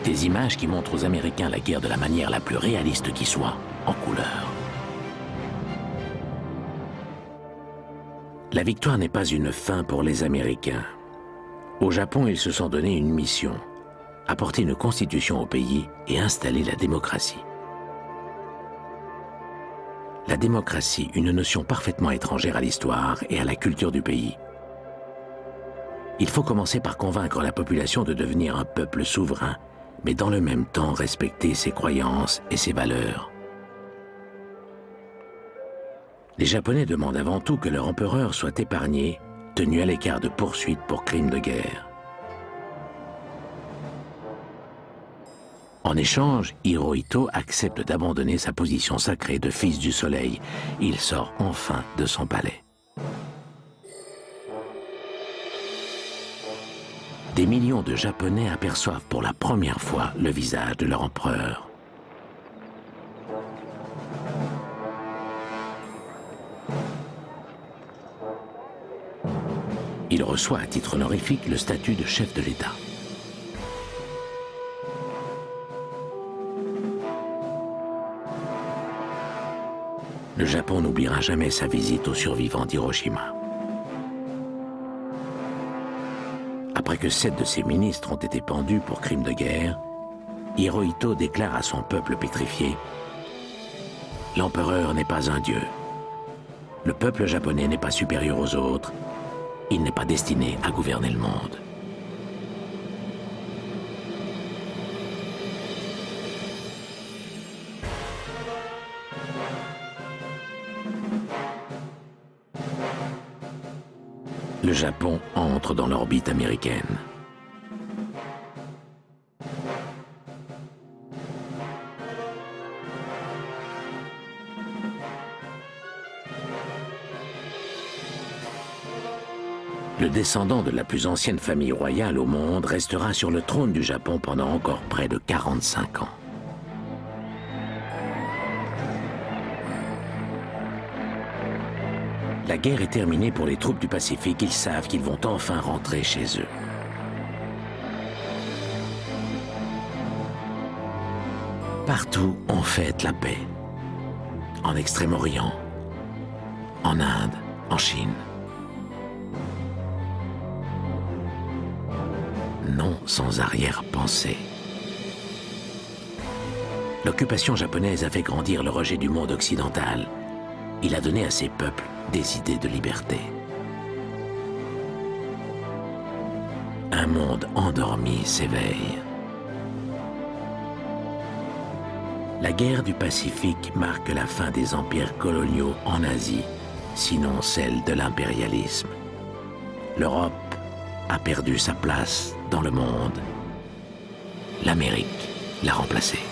Des images qui montrent aux Américains la guerre de la manière la plus réaliste qui soit, en couleur. La victoire n'est pas une fin pour les Américains. Au Japon, ils se sont donné une mission, apporter une constitution au pays et installer la démocratie. La démocratie, une notion parfaitement étrangère à l'histoire et à la culture du pays. Il faut commencer par convaincre la population de devenir un peuple souverain, mais dans le même temps respecter ses croyances et ses valeurs. Les Japonais demandent avant tout que leur empereur soit épargné, tenu à l'écart de poursuites pour crimes de guerre. En échange, Hirohito accepte d'abandonner sa position sacrée de fils du soleil. Il sort enfin de son palais. Des millions de Japonais aperçoivent pour la première fois le visage de leur empereur. Il reçoit à titre honorifique le statut de chef de l'État. Le Japon n'oubliera jamais sa visite aux survivants d'Hiroshima. Après que 7 de ses ministres ont été pendus pour crimes de guerre, Hirohito déclare à son peuple pétrifié « L'empereur n'est pas un dieu. Le peuple japonais n'est pas supérieur aux autres. Il n'est pas destiné à gouverner le monde. » Le Japon entre dans l'orbite américaine. Le descendant de la plus ancienne famille royale au monde restera sur le trône du Japon pendant encore près de 45 ans. La guerre est terminée pour les troupes du Pacifique, ils savent qu'ils vont enfin rentrer chez eux. Partout, on fête la paix. En Extrême-Orient, en Inde, en Chine. Non sans arrière-pensée. L'occupation japonaise a fait grandir le rejet du monde occidental. Il a donné à ses peuples des idées de liberté. Un monde endormi s'éveille. La guerre du Pacifique marque la fin des empires coloniaux en Asie, sinon celle de l'impérialisme. L'Europe a perdu sa place dans le monde. L'Amérique l'a remplacée.